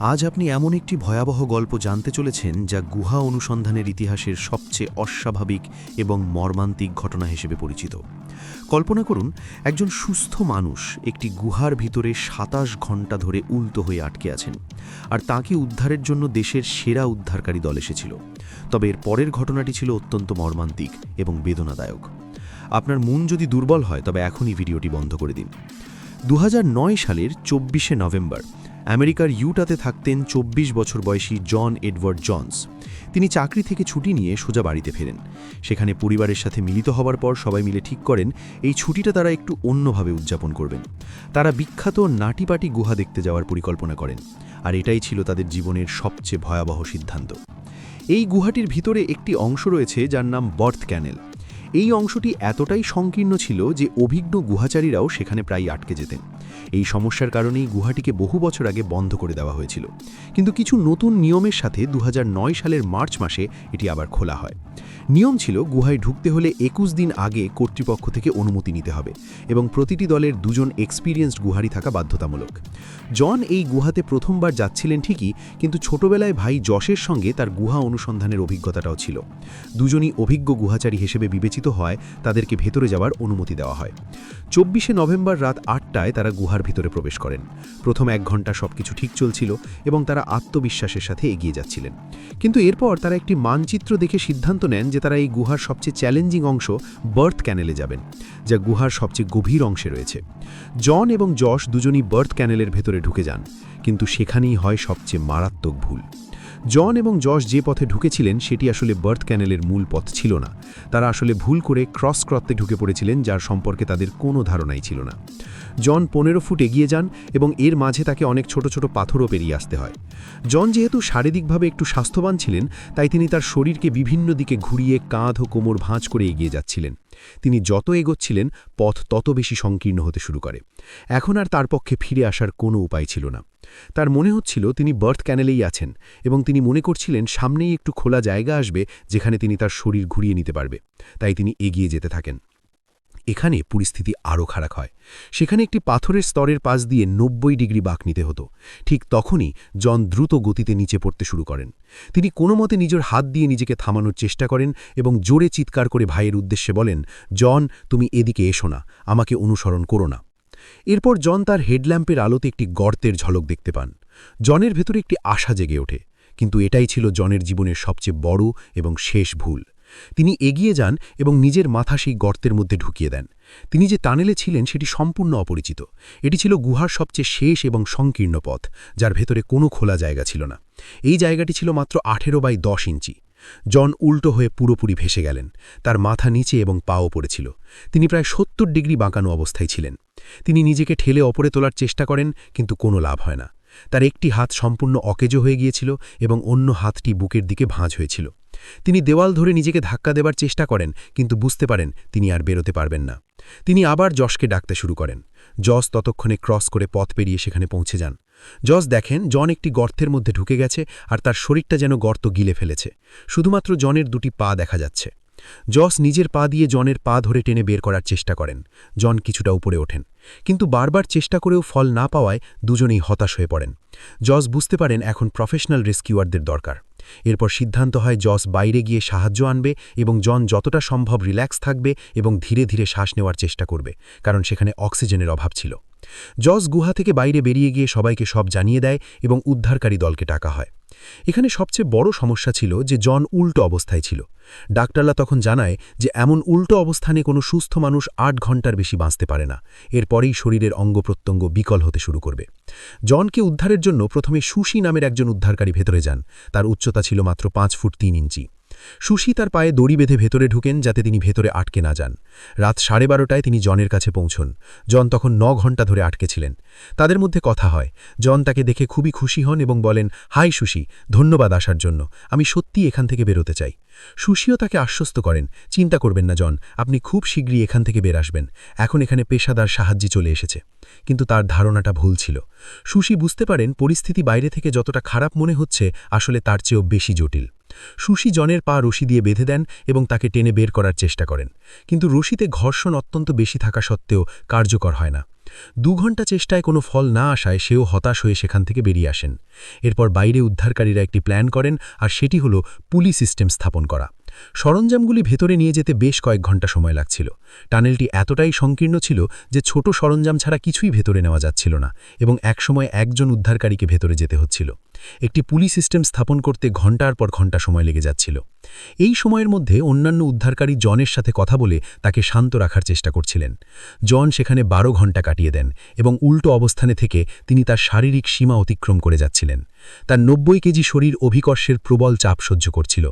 আজ আপনি এমন একটি ভয়াবহ গল্প জানতে চলেছেন যা গুহা অনুসন্ধানের ইতিহাসের সবচেয়ে অস্বাভাবিক এবং মর্মান্তিক ঘটনা হিসেবে পরিচিত। কল্পনা করুন, একজন সুস্থ মানুষ একটি গুহার ভিতরে ২৭ ঘন্টা ধরে উল্টো হয়ে আটকে আছেন, আর তাঁকে উদ্ধারের জন্য দেশের সেরা উদ্ধারকারী দল এসেছিল। তবে এর পরের ঘটনাটি ছিল অত্যন্ত মর্মান্তিক এবং বেদনাদায়ক। আপনার মন যদি দুর্বল হয় তবে এখনই ভিডিওটি বন্ধ করে দিন। ২০০৯ সালের ২৪শে নভেম্বর আমেরিকার ইউটাতে থাকতেন ২৪ বছর বয়সী জন এডওয়ার্ড জনস। তিনি চাকরি থেকে ছুটি নিয়ে সোজা বাড়িতে ফেরেন। সেখানে পরিবারের সাথে মিলিত হবার পর সবাই মিলে ঠিক করেন এই ছুটিটা তারা একটু অন্যভাবে উদযাপন করবেন। তারা বিখ্যাত নাটিপাটি গুহা দেখতে যাওয়ার পরিকল্পনা করেন, আর এটাই ছিল তাদের জীবনের সবচেয়ে ভয়াবহ সিদ্ধান্ত। এই গুহাটির ভিতরে একটি অংশ রয়েছে যার নাম বার্থ ক্যানেল। এই অংশটি এতটাই সংকীর্ণ ছিল যে অভিজ্ঞ গুহাচারীরাও সেখানে প্রায় আটকে যেতেন। এই সমস্যার কারণেই গুহাটিকে বহু বছর আগে বন্ধ করে দেওয়া হয়েছিল, কিন্তু কিছু নতুন নিয়মের সাথে ২০০৯ সালের মার্চ মাসে এটি আবার খোলা হয়। নিয়ম ছিল, গুহায় ঢুকতে হলে ২১ দিন আগে কর্তৃপক্ষ থেকে অনুমতি নিতে হবে এবং প্রতিটি দলের ২ জন এক্সপিরিয়েন্সড গুহারি থাকা বাধ্যতামূলক। জন এই গুহাতে প্রথমবার যাচ্ছিলেন ঠিকই, কিন্তু ছোটবেলায় ভাই যশের সঙ্গে তার গুহা অনুসন্ধানের অভিজ্ঞতাটাও ছিল। দুজনই অভিজ্ঞ গুহাচারী হিসেবে বিবেচিত হয় তাদেরকে ভেতরে যাওয়ার অনুমতি দেওয়া হয়। ২৪শে নভেম্বর রাত ৮টায় তারা গুহার ভিতরে প্রবেশ করেন। প্রথম ১ ঘন্টা সবকিছু ঠিক চলছিল এবং তারা আত্মবিশ্বাসের সাথে এগিয়ে যাচ্ছিলেন। কিন্তু এরপর তারা একটি মানচিত্র দেখে সিদ্ধান্ত নেন যে তারা এই গুহার সবচেয়ে চ্যালেঞ্জিং অংশ বার্থ ক্যানেলে যাবেন, যা গুহার সবচেয়ে গভীর অংশে রয়েছে। জন এবং যশ দুজনই বার্থ ক্যানেলের ভেতরে ঢুকে যান, কিন্তু সেখানেই হয় সবচেয়ে মারাত্মক ভুল। জন এবং যশ যে পথে ঢুকেছিলেন সেটি আসলে বার্থ ক্যানেলের মূল পথ ছিল না। তারা আসলে ভুল করে ক্রস ক্রতে ঢুকে পড়েছিলেন, যার সম্পর্কে তাদের কোনো ধারণাই ছিল না। জন ১৫ ফুট এগিয়ে যান এবং এর মাঝে তাকে অনেক ছোট ছোট পাথরও পেরিয়ে আসতে হয়। জন যেহেতু শারীরিকভাবে একটু স্বাস্থ্যবান ছিলেন, তাই তিনি তার শরীরকে বিভিন্ন দিকে ঘুরিয়ে কাঁধ ও কোমর ভাঁজ করে এগিয়ে যাচ্ছিলেন। তিনি যত এগোচ্ছিলেন পথ তত বেশি সংকীর্ণ হতে শুরু করে। এখন আর তার পক্ষে ফিরে আসার কোনো উপায় ছিল না। তার মনে হচ্ছিল তিনি বার্থ ক্যানেলেই আছেন এবং তিনি মনে করছিলেন সামনেই একটু খোলা জায়গা আসবে যেখানে তিনি তার শরীর ঘুরিয়ে নিতে পারবে। তাই তিনি এগিয়ে যেতে থাকেন। এখানে পরিস্থিতি আরও খারাপ হয়। সেখানে একটি পাথরের স্তরের পাশ দিয়ে ৯০ ডিগ্রি বাঁক নিতে হতো। ঠিক তখনই জন দ্রুত গতিতে নিচে পড়তে শুরু করেন। তিনি কোনো মতে নিজের হাত দিয়ে নিজেকে থামানোর চেষ্টা করেন এবং জোরে চিৎকার করে ভাইয়ের উদ্দেশ্যে বলেন, জন, তুমি এদিকে এসো না, আমাকে অনুসরণ করো না। এরপর জন তার হেডল্যাম্পের আলোতে একটি গর্তের ঝলক দেখতে পান। জনের ভেতরে একটি আশা জেগে ওঠে, কিন্তু এটাই ছিল জনের জীবনের সবচেয়ে বড় এবং শেষ ভুল। তিনি এগিয়ে যান এবং নিজের মাথা সেই গর্তের মধ্যে ঢুকিয়ে দেন। তিনি যে টানেলে ছিলেন সেটি সম্পূর্ণ অপরিচিত। এটি ছিল গুহার সবচেয়ে শেষ এবং সংকীর্ণ পথ, যার ভেতরে কোনো খোলা জায়গা ছিল না। এই জায়গাটি ছিল মাত্র ১৮ বাই ১০ ইঞ্চি। জন উল্টো হয়ে পুরোপুরি ভেসে গেলেন। তার মাথা নিচে এবং পাও পড়েছিল। তিনি প্রায় ৭০ ডিগ্রি বাঁকানো অবস্থায় ছিলেন। তিনি নিজেকে ঠেলে ওপরে তোলার চেষ্টা করেন, কিন্তু কোনো লাভ হয় না। তার একটি হাত সম্পূর্ণ অকেজো হয়ে গিয়েছিল এবং অন্য হাতটি বুকের দিকে ভাঁজ হয়েছিল। তিনি দেওয়াল ধরে নিজেকে ধাক্কা দেবার চেষ্টা করেন, কিন্তু বুঝতে পারেন তিনি আর বেরোতে পারবেন না। তিনি আবার যশকে ডাকতে শুরু করেন। যশ ততক্ষণে ক্রস করে পথ পেরিয়ে সেখানে পৌঁছে যান। যশ দেখেন জন একটি গর্তের মধ্যে ঢুকে গেছে, আর তার শরীরটা যেন গর্ত গিলে ফেলেছে। শুধুমাত্র জনের ২টি পা দেখা যাচ্ছে। যশ নিজের পা দিয়ে জনের পা ধরে টেনে বের করার চেষ্টা করেন। জন কিছুটা উপরে ওঠেন, কিন্তু বারবার চেষ্টা করেও ফল না পাওয়ায় দুজনেই হতাশ হয়ে পড়েন। যশ বুঝতে পারেন এখন প্রফেশনাল রেস্কিউয়ারদের দরকার। এরপর সিদ্ধান্ত হয় যশ বাইরে গিয়ে সাহায্য আনবে এবং জন যতটা সম্ভব রিল্যাক্স থাকবে এবং ধীরে ধীরে শ্বাস নেওয়ার চেষ্টা করবে, কারণ সেখানে অক্সিজেনের অভাব ছিল। যশ গুহা থেকে বাইরে বেরিয়ে গিয়ে সবাইকে সব জানিয়ে দেয় এবং উদ্ধারকারী দলকে ডাকা হয়। এখানে সবচেয়ে বড় সমস্যা ছিল যে জন উল্টো অবস্থায় ছিল। ডাক্তাররা তখন জানায় যে এমন উল্টো অবস্থানে কোনো সুস্থ মানুষ ৮ ঘন্টার বেশি বাঁচতে পারে না। এরপরেই শরীরের অঙ্গপ্রত্যঙ্গ বিকল হতে শুরু করবে। জনকে উদ্ধারের জন্য প্রথমে সুশি নামের একজন উদ্ধারকারী ভেতরে যান। তার উচ্চতা ছিল মাত্র ৫ ফুট ৩ ইঞ্চি। সুশি তার পায়ে দড়ি বেঁধে ভেতরে ঢুকেন যাতে তিনি ভেতরে আটকে না যান। রাত ১২:৩০টায় তিনি জনের কাছে পৌঁছন। জন তখন ৯ ঘন্টা ধরে আটকে ছিলেন। তাদের মধ্যে কথা হয়। জন তাকে দেখে খুবই খুশি হন এবং বলেন, হাই সুশি, ধন্যবাদ আসার জন্য, আমি সত্যিই এখান থেকে বেরোতে চাই। সুশিও তাকে আশ্বস্ত করেন, চিন্তা করবেন না জন, আপনি খুব শীঘ্রই এখান থেকে বের আসবেন। এখন এখানে পেশাদার সাহায্যে চলে এসেছে। কিন্তু তার ধারণাটা ভুল ছিল। সুশি বুঝতে পারেন পরিস্থিতি বাইরে থেকে যতটা খারাপ মনে হচ্ছে আসলে তার চেয়েও বেশি জটিল। সুশি জনের পা রশি দিয়ে বেঁধে দেন এবং তাকে টেনে বের করার চেষ্টা করেন, কিন্তু রশিতে ঘর্ষণ অত্যন্ত বেশি থাকা সত্ত্বেও কার্যকর হয় না। 2 ঘন্টা চেষ্টায় কোনো ফল না আসায় সেও হতাশ হয়ে সেখান থেকে বেরিয়ে আসেন। এরপর বাইরে উদ্ধারকারীরা একটি প্ল্যান করেন, আর সেটি হলো পুলি সিস্টেম স্থাপন করা। সরঞ্জামগুলি ভেতরে নিয়ে যেতে বেশ কয়েক ঘন্টা সময় লাগছিল। টানেলটি এতটাই সংকীর্ণ ছিল যে ছোট সরঞ্জাম ছাড়া কিছুই ভেতরে নেওয়া যাচ্ছিল না, এবং একসময় একজন উদ্ধারকারীকে ভেতরে যেতে হচ্ছিল। একটি পুলি সিস্টেম স্থাপন করতে ঘন্টার পর ঘন্টা সময় লেগে যাচ্ছিল। এই সময়ের মধ্যে অন্যান্য উদ্ধারকারী জনের সাথে কথা বলে তাকে শান্ত রাখার চেষ্টা করছিলেন। জন সেখানে 12 ঘন্টা কাটিয়ে দেন, এবং উল্টো অবস্থানে থেকে তিনি তার শারীরিক সীমা অতিক্রম করে যাচ্ছিলেন। তার 90 কেজি শরীর অভিকর্ষের প্রবল চাপ সহ্য করছিল।